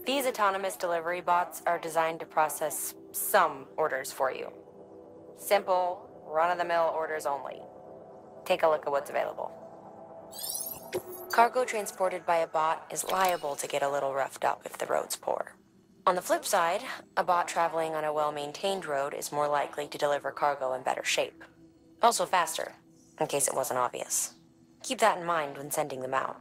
These autonomous delivery bots are designed to process some orders for you. Simple, run-of-the-mill orders only. Take a look at what's available. Cargo transported by a bot is liable to get a little roughed up if the road's poor. On the flip side, a bot traveling on a well-maintained road is more likely to deliver cargo in better shape. Also faster, in case it wasn't obvious. Keep that in mind when sending them out.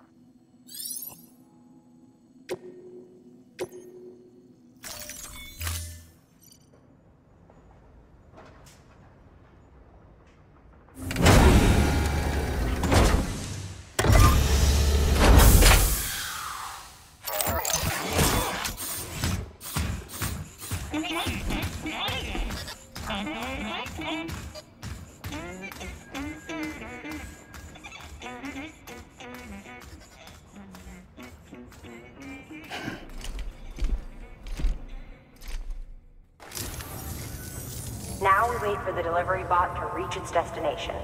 Now we wait for the delivery bot to reach its destination.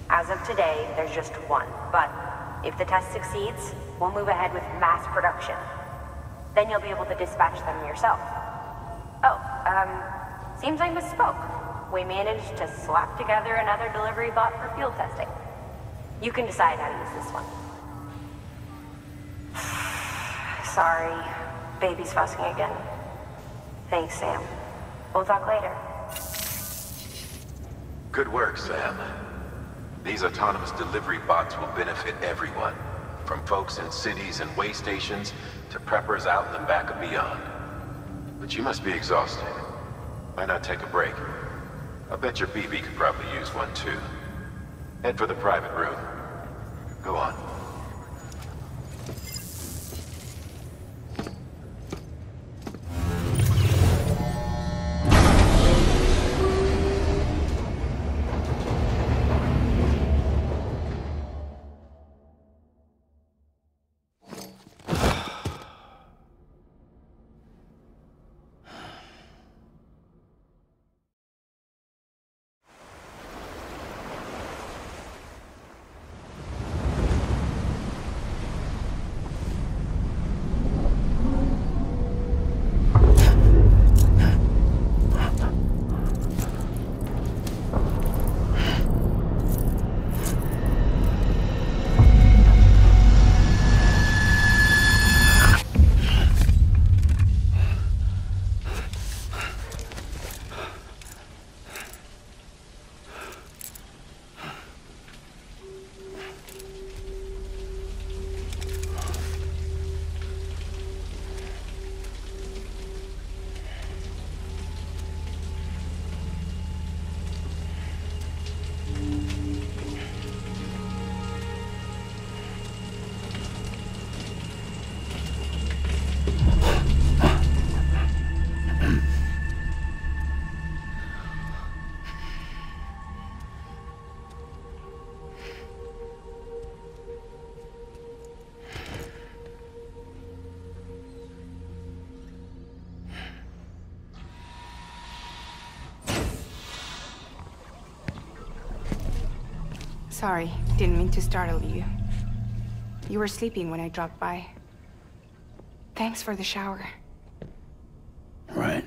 As of today, there's just one, but if the test succeeds, we'll move ahead with mass production. Then you'll be able to dispatch them yourself. Oh, seems I misspoke. We managed to slap together another delivery bot for field testing. You can decide how to use this one. Sorry, baby's fussing again. Thanks, Sam. We'll talk later. Good work, Sam. These autonomous delivery bots will benefit everyone, from folks in cities and way stations to preppers out in the back and beyond. But you must be exhausted. Why not take a break? I'll bet your BB could probably use one too. Head for the private room. Go on. Sorry, didn't mean to startle you. You were sleeping when I dropped by. Thanks for the shower. Right.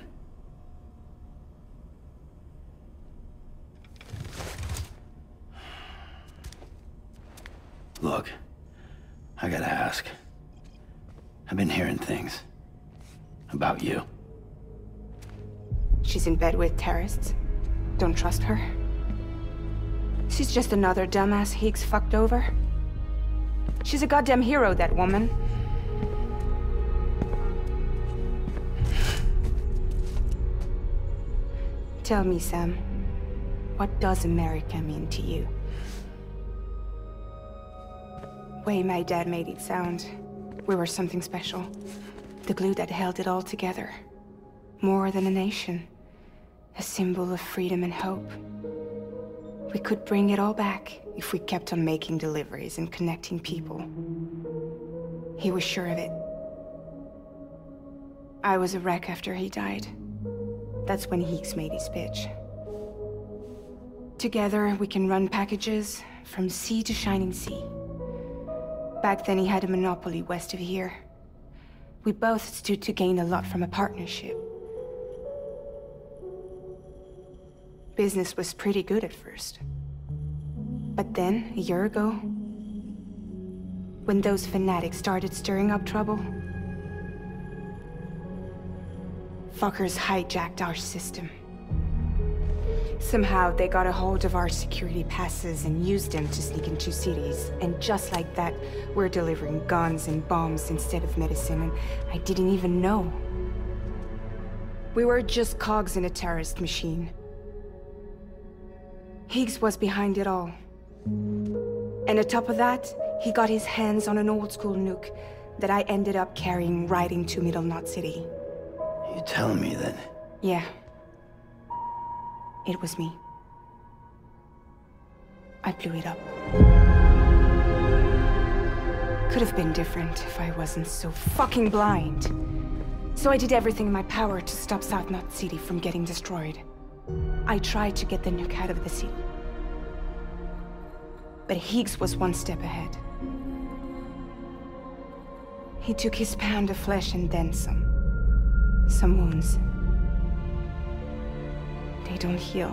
Look, I gotta ask. I've been hearing things about you. She's in bed with terrorists. Don't trust her. She's just another dumbass Higgs fucked over. She's a goddamn hero, that woman. Tell me, Sam, what does America mean to you? Way my dad made it sound, we were something special. The glue that held it all together. More than a nation. A symbol of freedom and hope. We could bring it all back if we kept on making deliveries and connecting people. He was sure of it. I was a wreck after he died. That's when Higgs made his pitch. Together, we can run packages from sea to shining sea. Back then, he had a monopoly west of here. We both stood to gain a lot from a partnership. Business was pretty good at first. But then, a year ago, when those fanatics started stirring up trouble, fuckers hijacked our system. Somehow, they got a hold of our security passes and used them to sneak into cities. And just like that, we're delivering guns and bombs instead of medicine, and I didn't even know. We were just cogs in a terrorist machine. Higgs was behind it all. And on top of that, he got his hands on an old-school nuke that I ended up carrying right into Middle Knot City. You telling me that? Yeah. It was me. I blew it up. Could have been different if I wasn't so fucking blind. So I did everything in my power to stop South Knot City from getting destroyed. I tried to get the nuke out of the city. But Higgs was one step ahead. He took his pound of flesh and then some. Some wounds. They don't heal.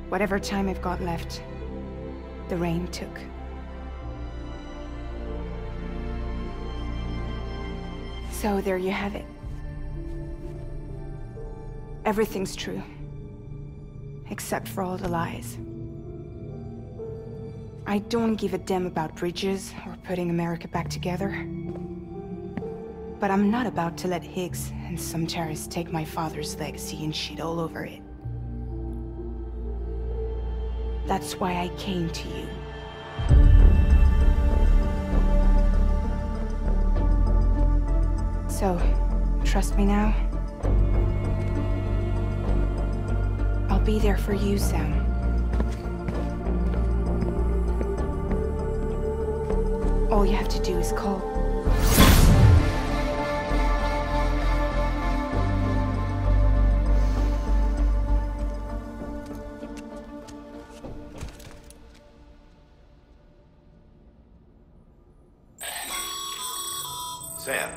Whatever time I've got left, the rain took. So there you have it. Everything's true. Except for all the lies. I don't give a damn about bridges or putting America back together. But I'm not about to let Higgs and some terrorists take my father's legacy and shit all over it. That's why I came to you. So, trust me now? I'll be there for you, Sam. All you have to do is call. Sam,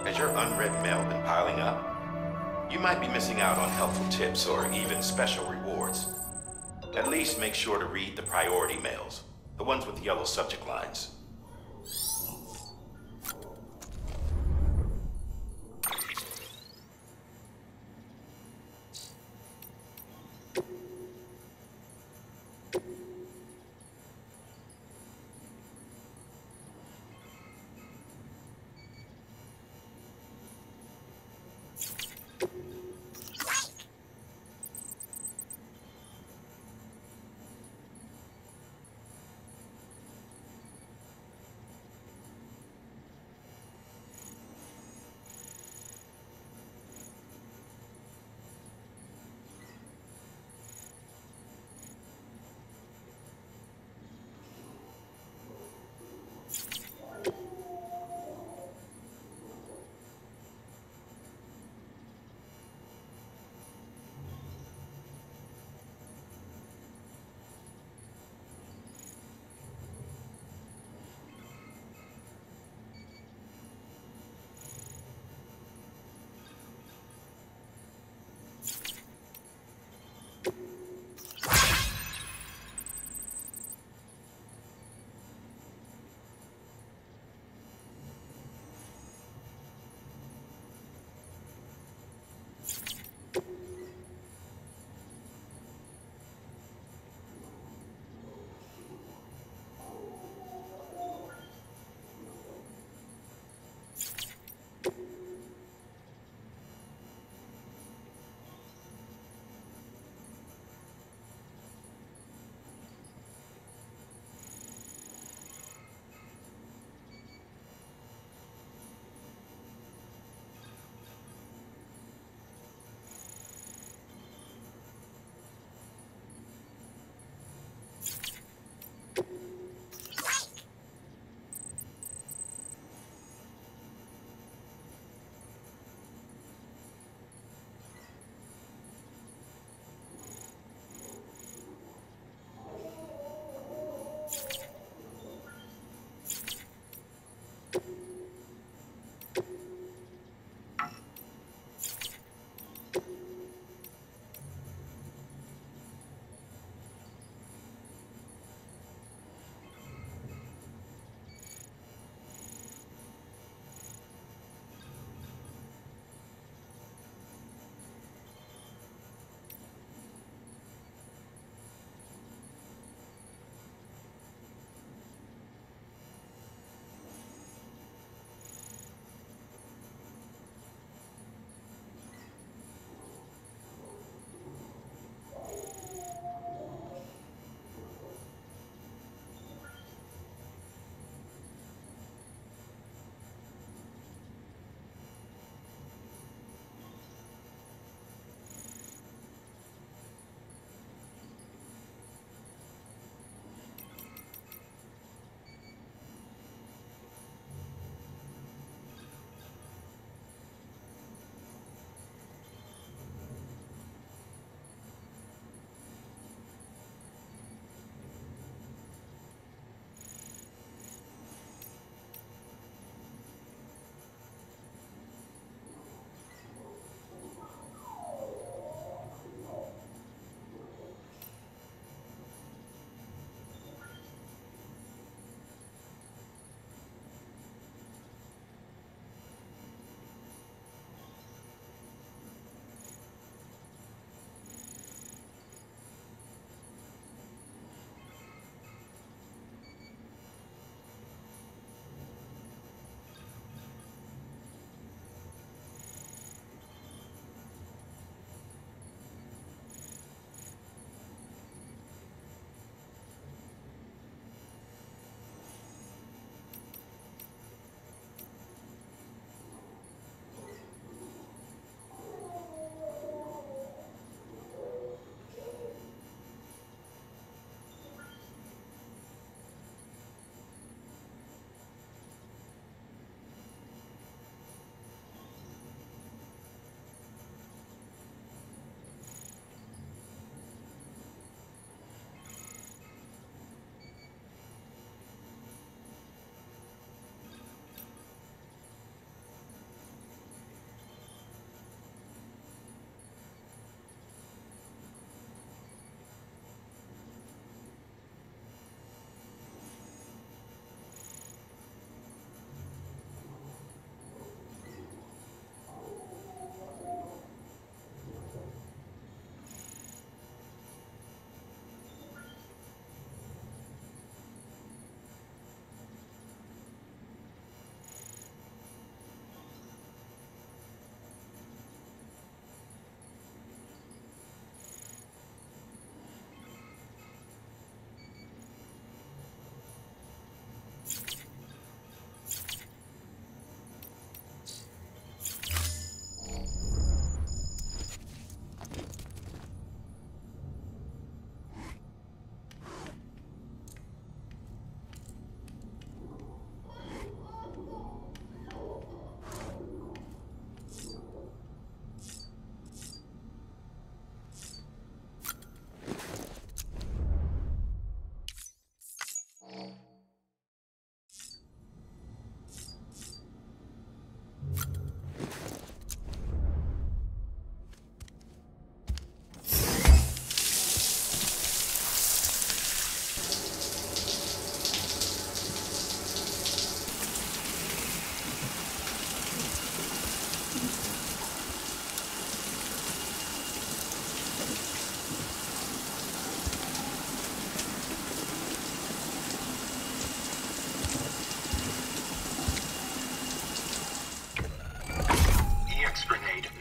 has your unread mail been piling up? You might be missing out on helpful tips or even special rewards. At least make sure to read the priority mails, the ones with yellow subject lines.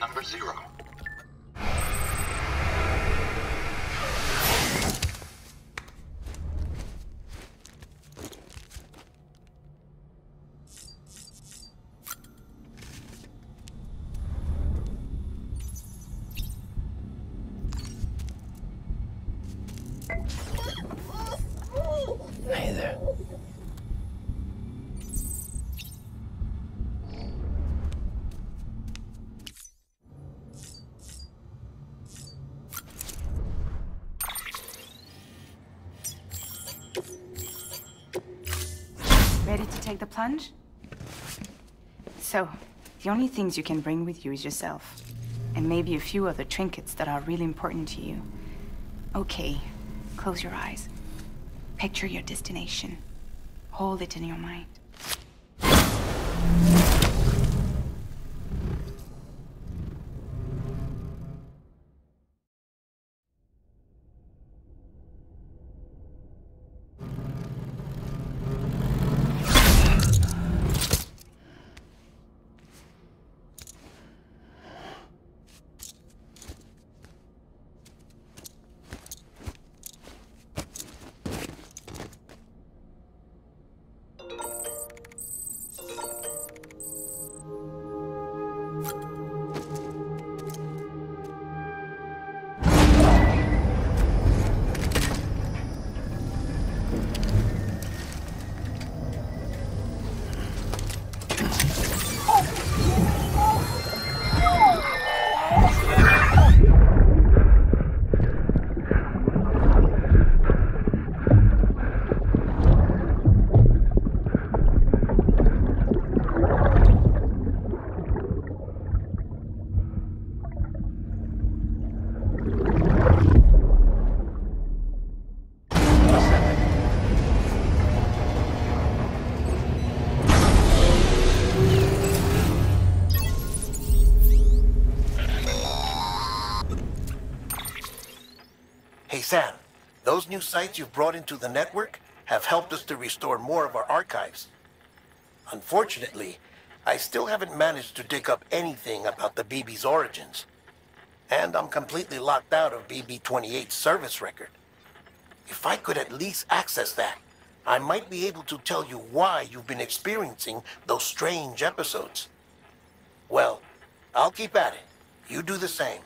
number 0. Hey there. Ready to take the plunge? So, the only things you can bring with you is yourself. And maybe a few other trinkets that are really important to you. Okay, close your eyes. Picture your destination. Hold it in your mind. Hey Sam, those new sites you've brought into the network have helped us to restore more of our archives. Unfortunately, I still haven't managed to dig up anything about the BB's origins. And I'm completely locked out of BB-28's service record. If I could at least access that, I might be able to tell you why you've been experiencing those strange episodes. Well, I'll keep at it. You do the same.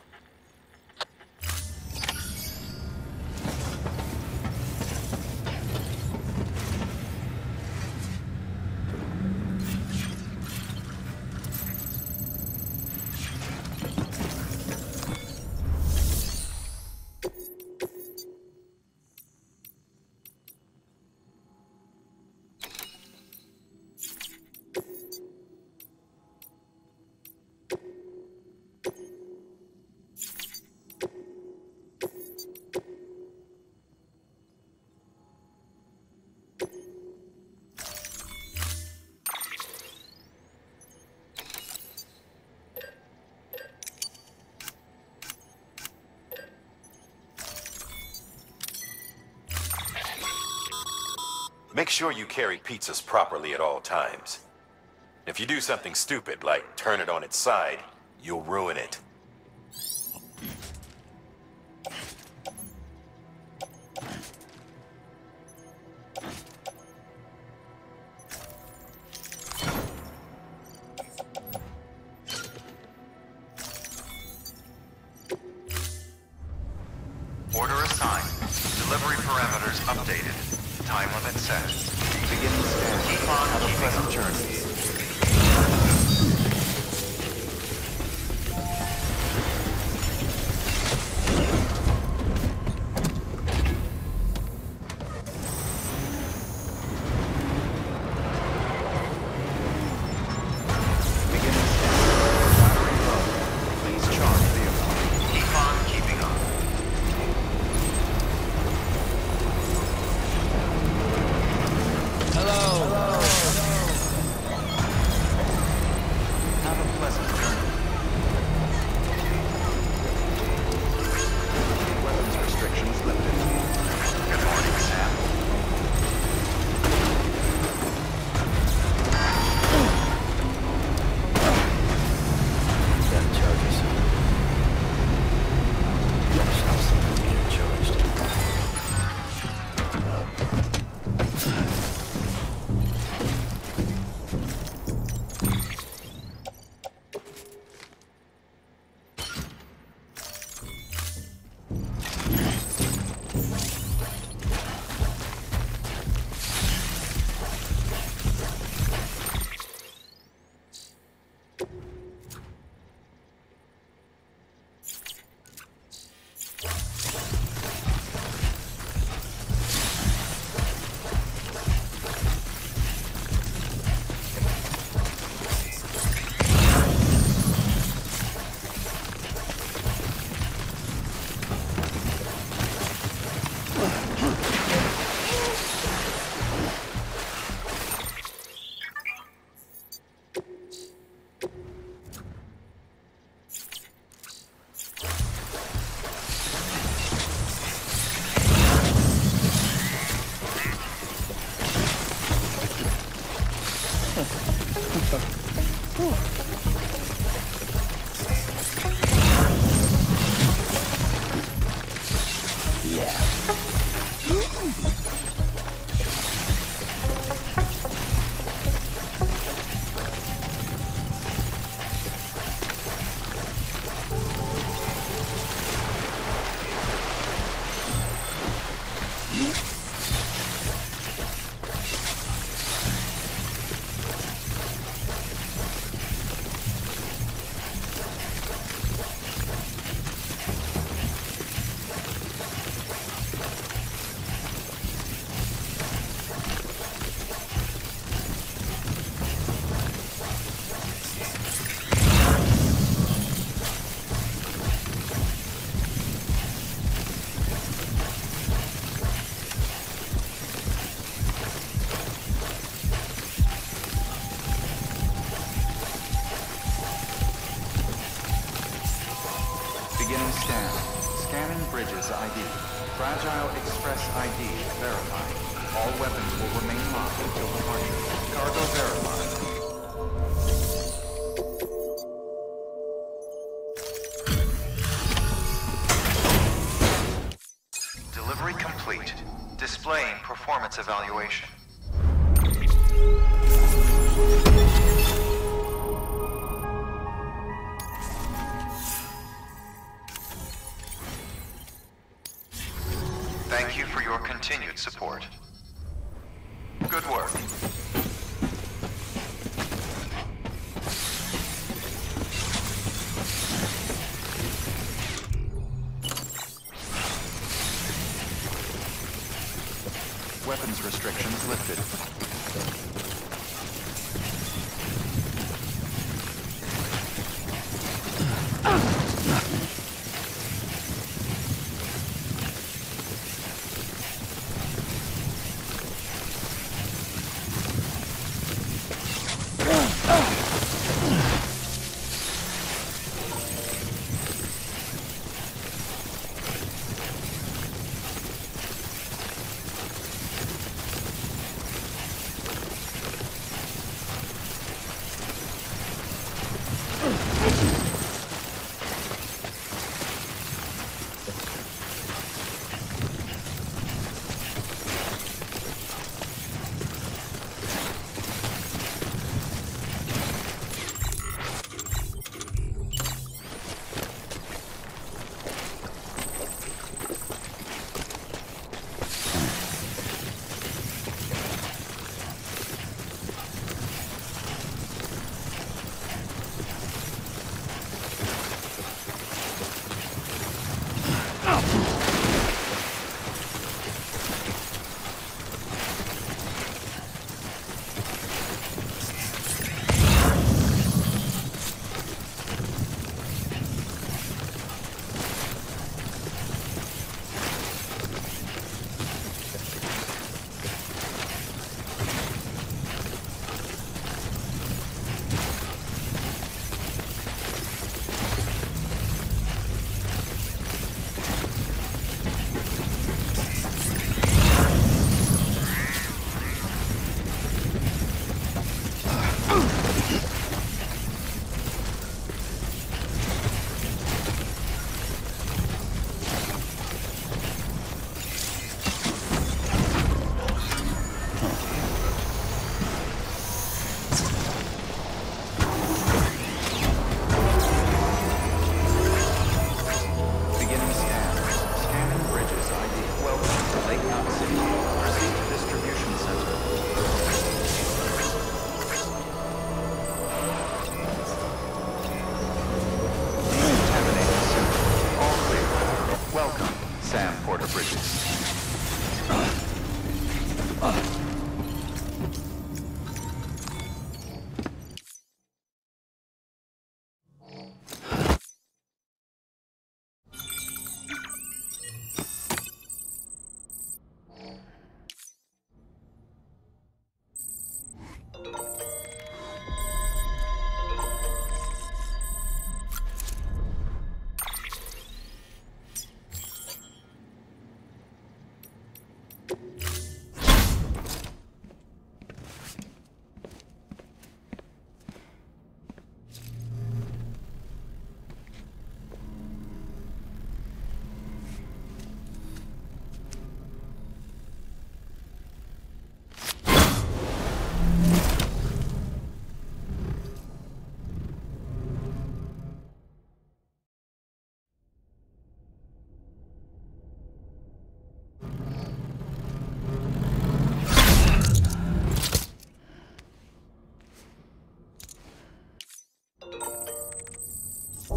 Make sure you carry pizzas properly at all times. If you do something stupid, like turn it on its side, you'll ruin it. Order assigned. Delivery parameters updated. Time limit set. Beginning scan. Keep on Have a keeping pleasant on. journey. Beginning scan. Battery low. Please charge vehicle. Keep on keeping on. Hello. Beginning scan. Scanning bridges ID. Fragile Express ID verified. All weapons will remain locked until departure. Cargo verified. Delivery complete. Displaying performance evaluation. Thank you for your continued support. Good work. Weapons restrictions lifted. How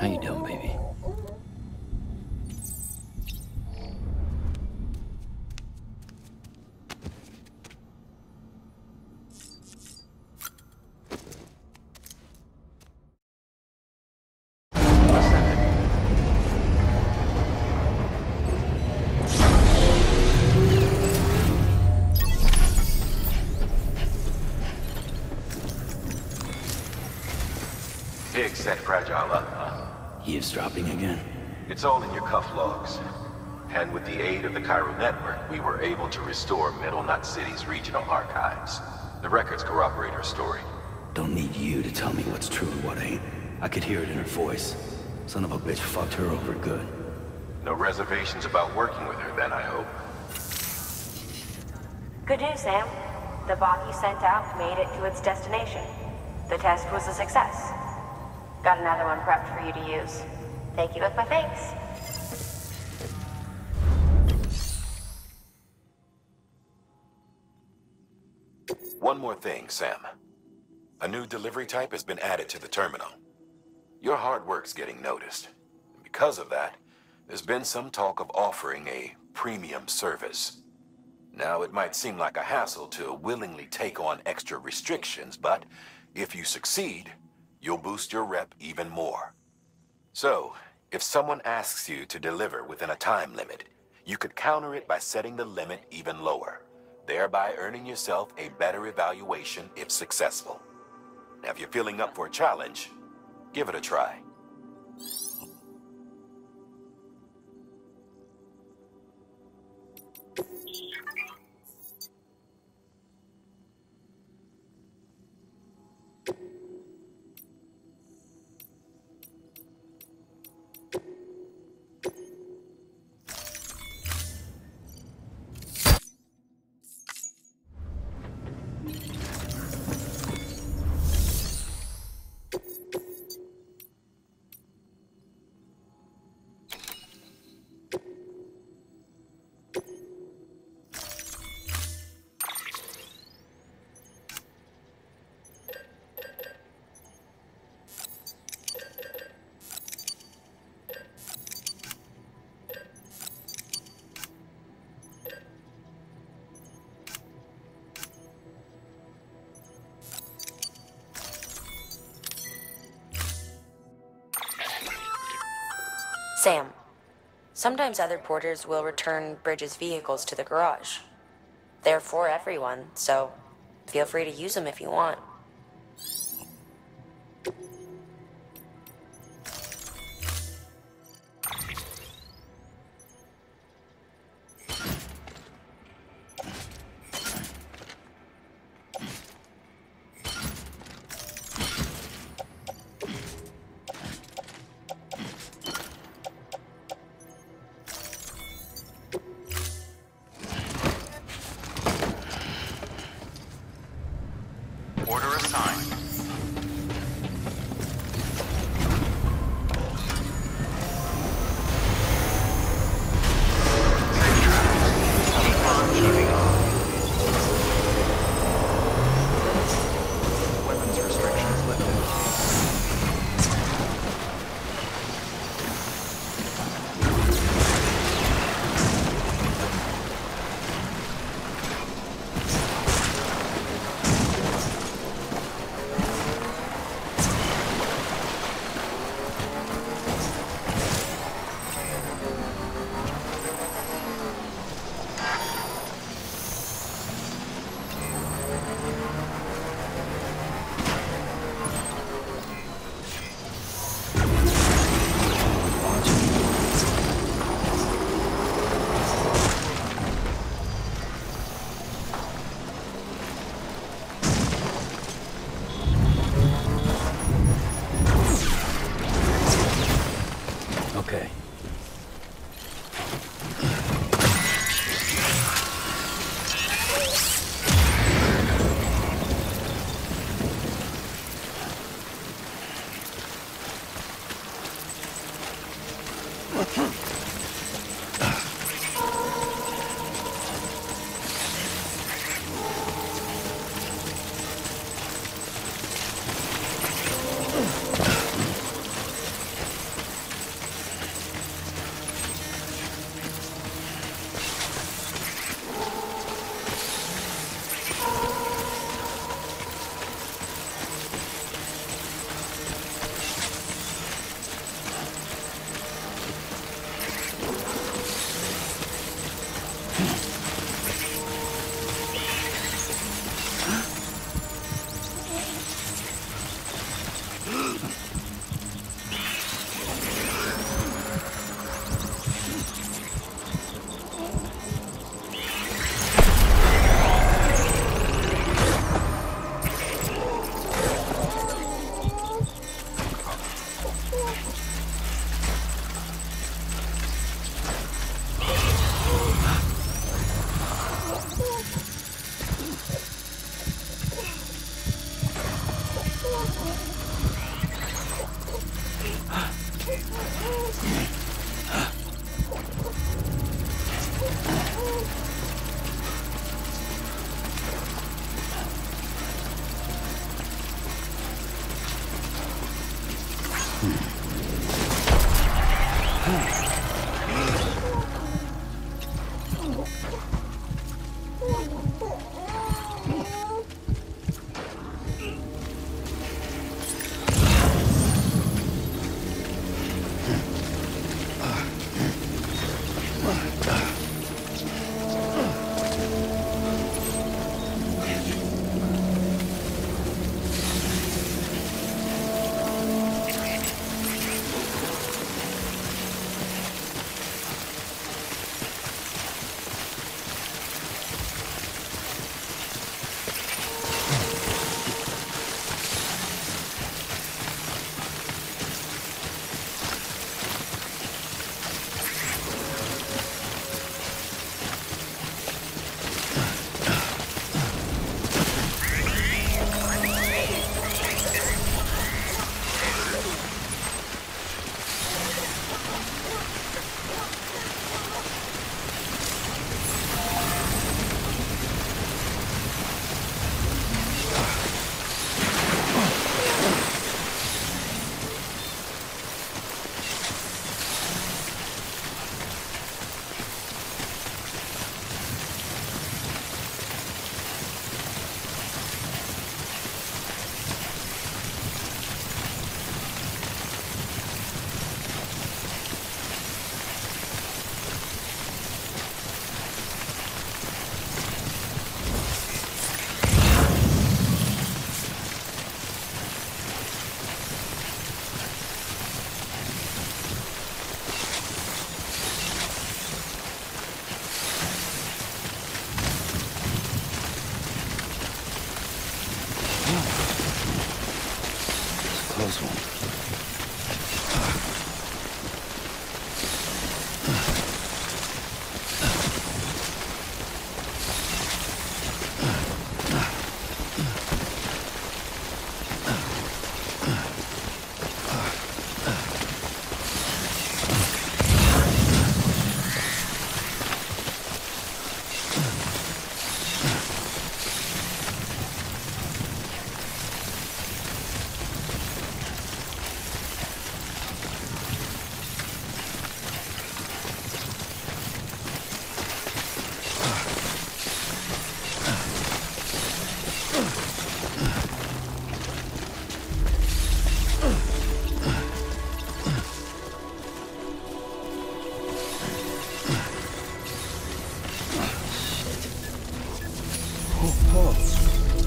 you doing, baby? Higgs set Fragile up, huh? Eavesdropping again? It's all in your cuff logs. And with the aid of the Chiral Network, we were able to restore Middle Knot City's regional archives. The records corroborate her story. Don't need you to tell me what's true and what ain't. I could hear it in her voice. Son of a bitch fucked her over good. No reservations about working with her then, I hope. Good news, Sam. The bot you sent out made it to its destination. The test was a success. Got another one prepped for you to use. Thank you with my thanks. One more thing, Sam. A new delivery type has been added to the terminal. Your hard work's getting noticed. And because of that, there's been some talk of offering a premium service. Now, it might seem like a hassle to willingly take on extra restrictions, but if you succeed, you'll boost your rep even more. So, if someone asks you to deliver within a time limit, you could counter it by setting the limit even lower, thereby earning yourself a better evaluation if successful. Now, if you're feeling up for a challenge, give it a try. Sam, sometimes other porters will return Bridges' vehicles to the garage. They're for everyone, so feel free to use them if you want. Order assigned. Keep on keeping on. Weapons restrictions lifted. Okay. Close one.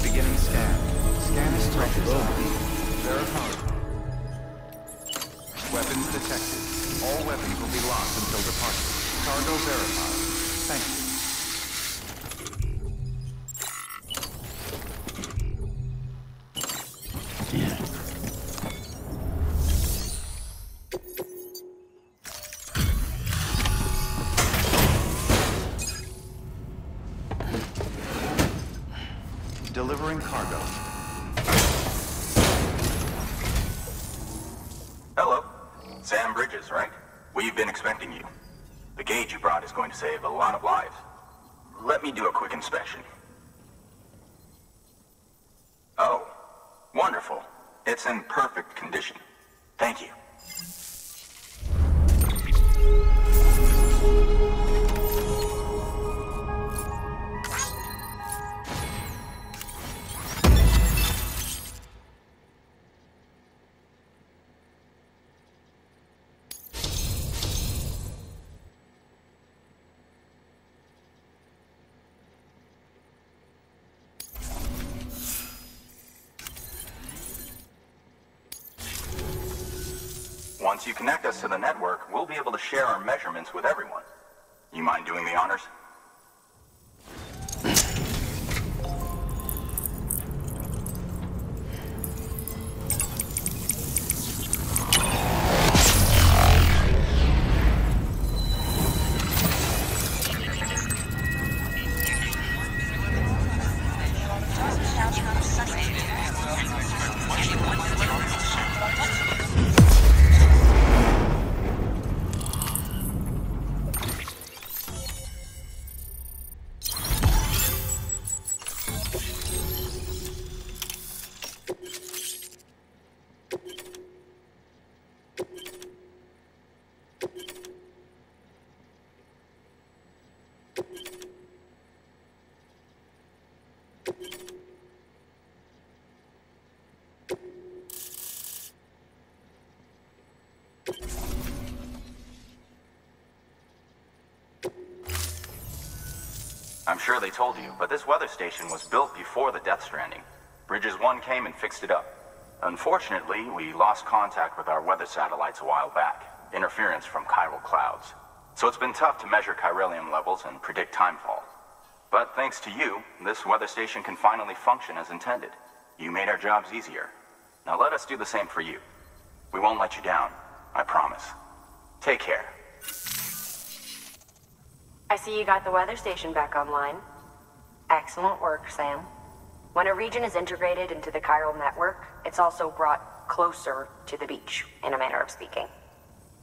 Beginning scan. Scan is target. Verified. Weapons detected. All weapons will be locked until departure. Cargo verified. Thank you. Delivering cargo. Hello. Sam Bridges, right? We've been expecting you. The gauge you brought is going to save a lot of lives. Let me do a quick inspection. Oh, wonderful. It's in perfect condition. Thank you. Once you connect us to the network, we'll be able to share our measurements with everyone. You mind doing the honors? I'm sure they told you, but this weather station was built before the Death Stranding. Bridges 1 came and fixed it up. Unfortunately, we lost contact with our weather satellites a while back. Interference from chiral clouds. So it's been tough to measure chiralium levels and predict timefall. But thanks to you, this weather station can finally function as intended. You made our jobs easier. Now let us do the same for you. We won't let you down, I promise. Take care. I see you got the weather station back online. Excellent work, Sam. When a region is integrated into the chiral network, it's also brought closer to the beach, in a manner of speaking.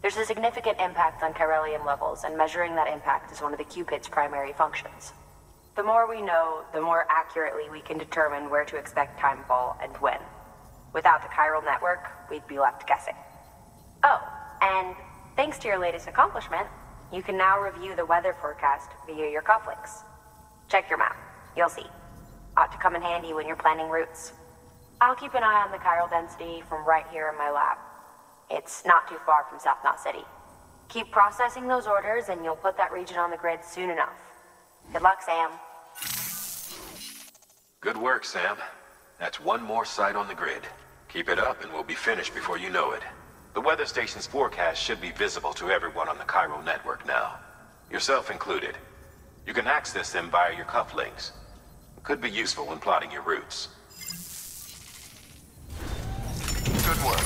There's a significant impact on chiralium levels, and measuring that impact is one of the Cupid's primary functions. The more we know, the more accurately we can determine where to expect timefall and when. Without the chiral network, we'd be left guessing. Oh, and thanks to your latest accomplishment, you can now review the weather forecast via your cufflinks. Check your map. You'll see. Ought to come in handy when you're planning routes. I'll keep an eye on the chiral density from right here in my lab. It's not too far from South Knot City. Keep processing those orders and you'll put that region on the grid soon enough. Good luck, Sam. Good work, Sam. That's one more site on the grid. Keep it up and we'll be finished before you know it. The weather station's forecast should be visible to everyone on the chiral network now. Yourself included. You can access them via your cufflinks. Could be useful when plotting your routes. Good work.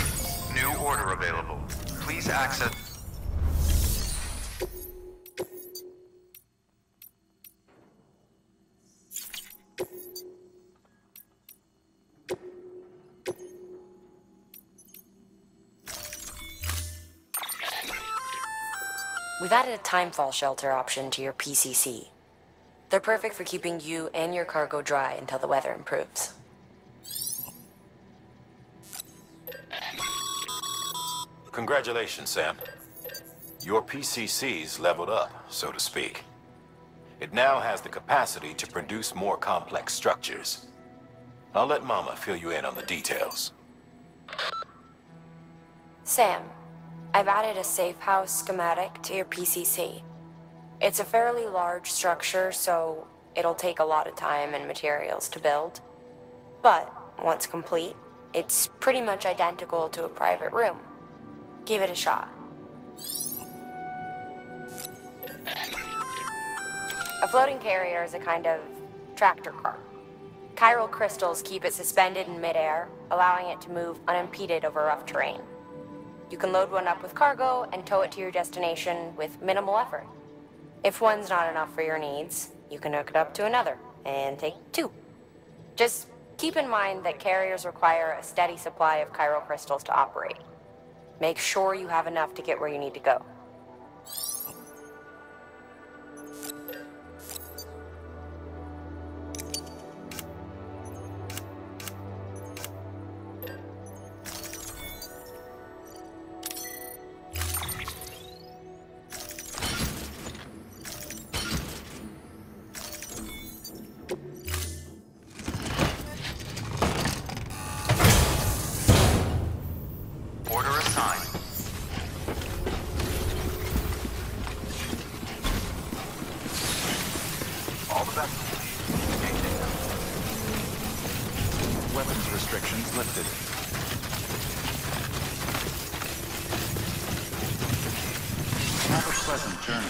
New order available. Please access... We've added a timefall shelter option to your PCC. They're perfect for keeping you and your cargo dry until the weather improves. Congratulations, Sam. Your PCC's leveled up, so to speak. It now has the capacity to produce more complex structures. I'll let Mama fill you in on the details. Sam, I've added a safe house schematic to your PCC. It's a fairly large structure, so it'll take a lot of time and materials to build. But once complete, it's pretty much identical to a private room. Give it a shot. A floating carrier is a kind of tractor car. Chiral crystals keep it suspended in midair, allowing it to move unimpeded over rough terrain. You can load one up with cargo and tow it to your destination with minimal effort. If one's not enough for your needs, you can hook it up to another and take two. Just keep in mind that carriers require a steady supply of chiral crystals to operate. Make sure you have enough to get where you need to go. Weapons restrictions lifted. Have a pleasant journey.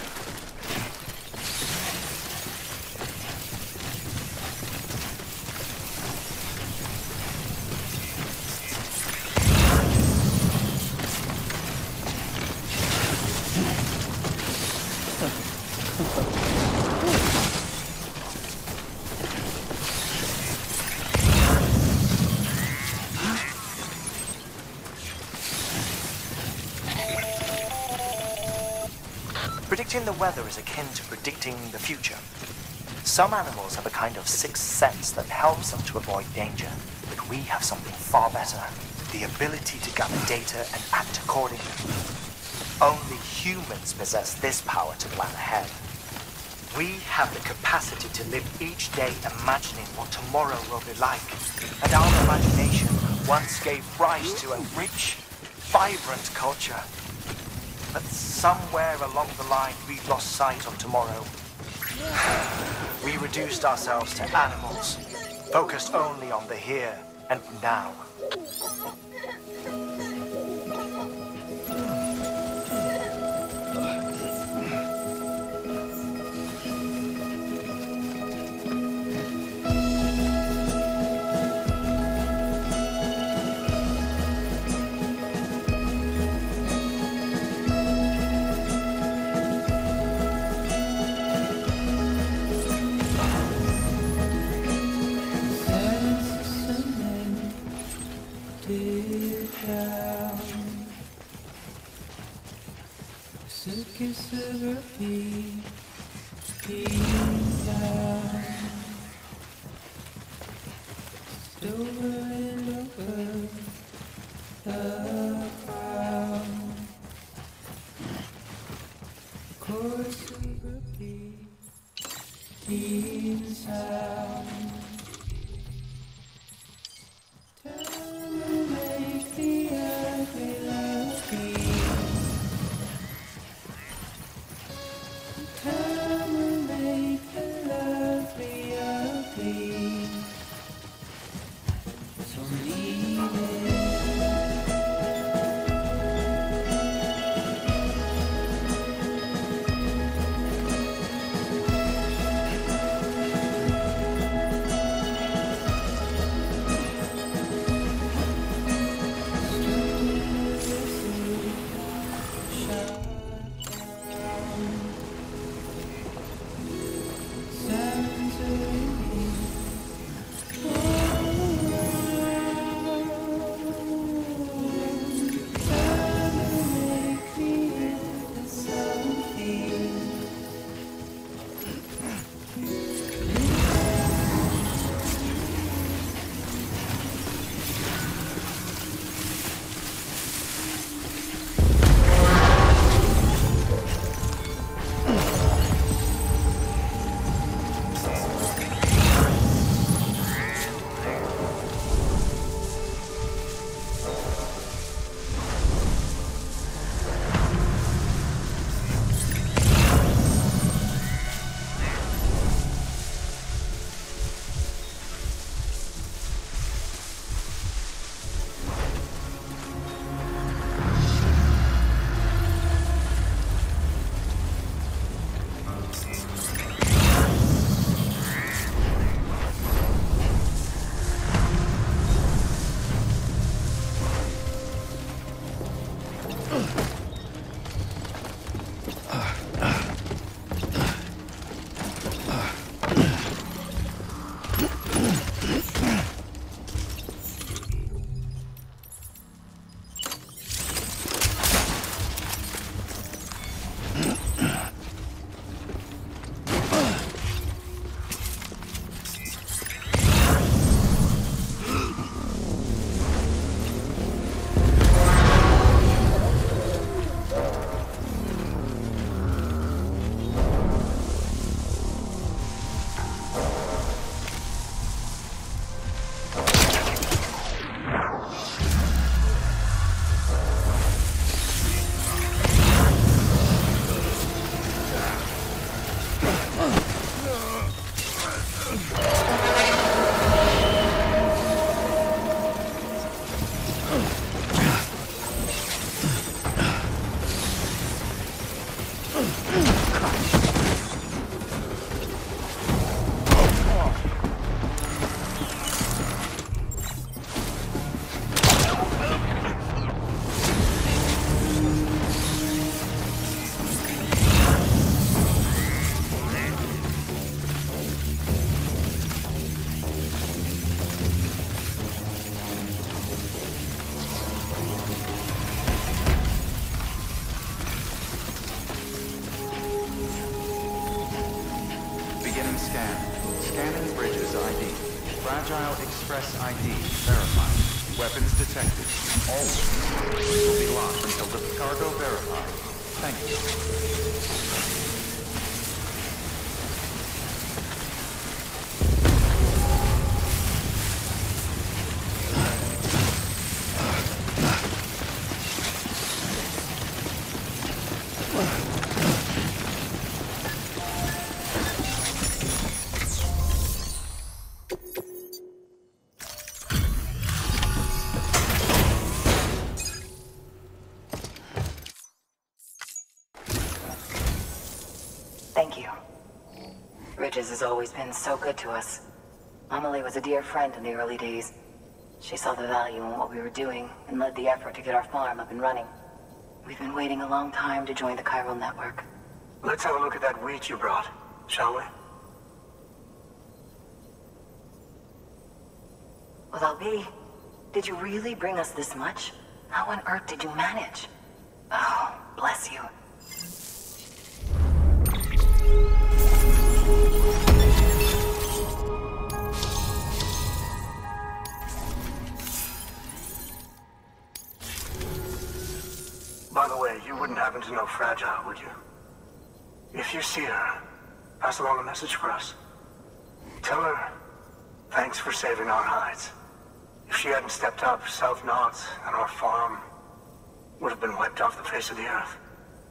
Predicting the weather is akin to predicting the future. Some animals have a kind of sixth sense that helps them to avoid danger, but we have something far better, the ability to gather data and act accordingly. Only humans possess this power to plan ahead. We have the capacity to live each day imagining what tomorrow will be like, and our imagination once gave rise to a rich, vibrant culture. But somewhere along the line, we've lost sight of tomorrow. We reduced ourselves to animals, focused only on the here and now. Scanning bridges ID. Fragile Express ID verified. Weapons detected. All weapons will be locked until the cargo verified. Thank you. Thank you. Bridges has always been so good to us. Amelie was a dear friend in the early days. She saw the value in what we were doing and led the effort to get our farm up and running. We've been waiting a long time to join the chiral network. Let's have a look at that wheat you brought, shall we? Well, Albi, did you really bring us this much? How on earth did you manage? Oh, bless you. By the way, you wouldn't happen to know Fragile, would you? If you see her, pass along a message for us. Tell her, thanks for saving our hides. If she hadn't stepped up, South Knots and our farm would have been wiped off the face of the earth.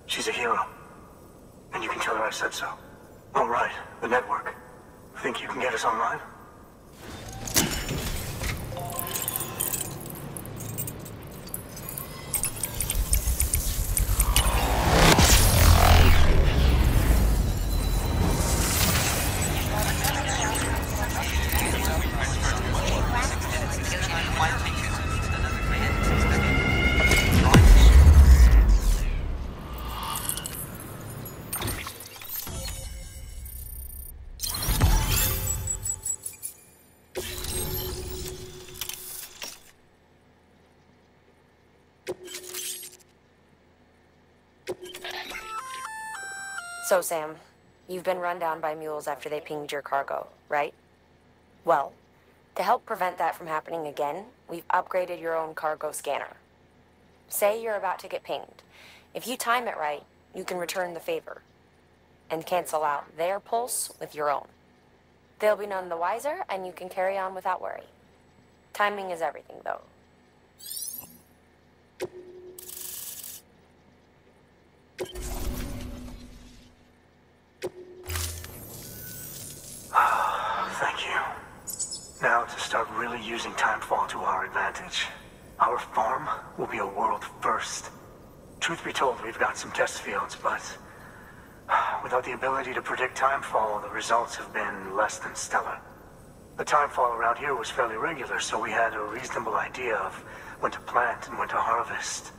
She's a hero. And you can tell her I said so. All right, the network. Think you can get us online? So, Sam, you've been run down by mules after they pinged your cargo, right? Well, to help prevent that from happening again, we've upgraded your own cargo scanner. Say you're about to get pinged. If you time it right, you can return the favor and cancel out their pulse with your own. They'll be none the wiser, and you can carry on without worry. Timing is everything, though. Thank you. Now to start really using timefall to our advantage. Our farm will be a world first. Truth be told, we've got some test fields, but without the ability to predict timefall, the results have been less than stellar. The timefall around here was fairly regular, so we had a reasonable idea of when to plant and when to harvest.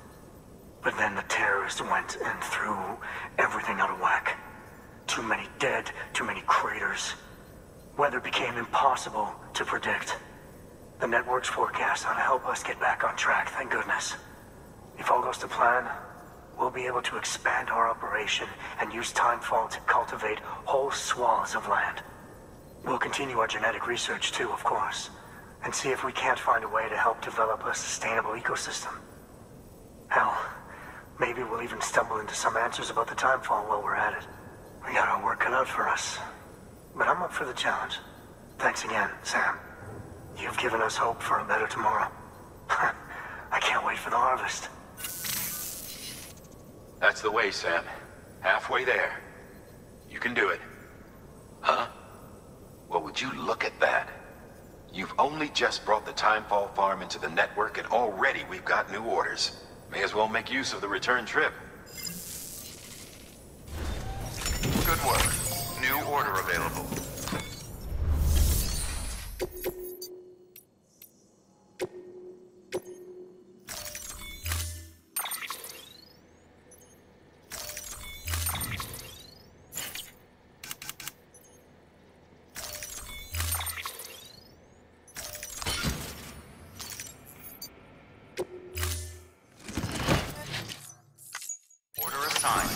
But then the terrorists went and threw everything out of whack. Too many dead, too many craters. Weather became impossible to predict. The network's forecast ought to help us get back on track, thank goodness. If all goes to plan, we'll be able to expand our operation and use timefall to cultivate whole swaths of land. We'll continue our genetic research too, of course, and see if we can't find a way to help develop a sustainable ecosystem. Hell, maybe we'll even stumble into some answers about the timefall while we're at it. We got our work cut out for us. But I'm up for the challenge. Thanks again, Sam. You've given us hope for a better tomorrow. I can't wait for the harvest. That's the way, Sam. Halfway there. You can do it. Huh? Well, would you look at that? You've only just brought the Timefall farm into the network, and already we've got new orders. May as well make use of the return trip. Good work. New order available. Order assigned.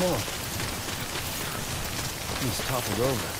Oh. He's toppled over.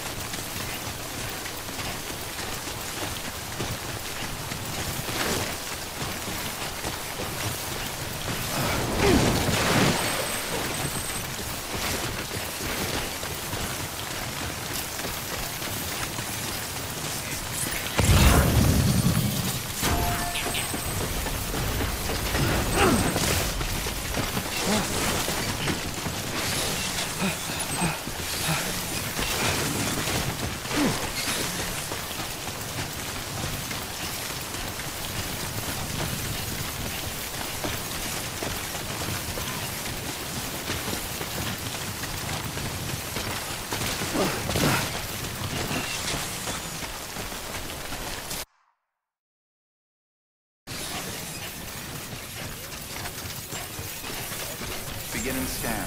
Beginning scan.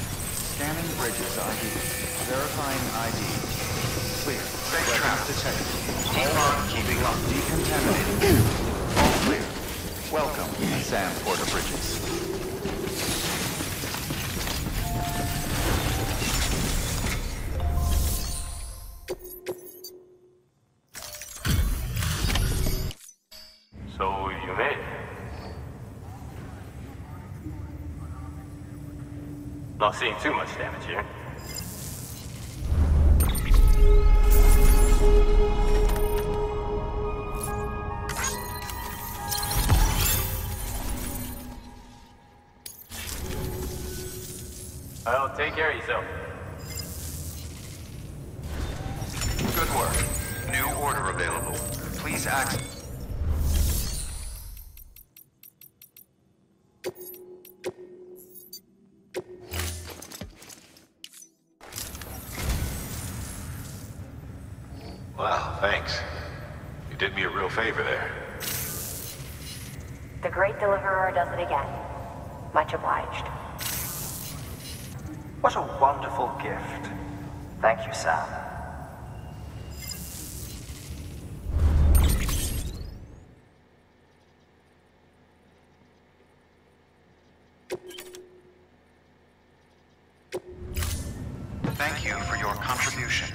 Scanning bridges ID. Verifying ID. Clear. Weapons detected. Hold on, keeping up. Decontaminating. All clear. Welcome, Sam Porter Bridges. So you made it. Not seeing too much damage here. Well, take care of yourself. Good work. New order available. Please access. Wow, thanks. You did me a real favor there. The Great Deliverer does it again. Much obliged. What a wonderful gift. Thank you, Sam. Thank you for your contribution.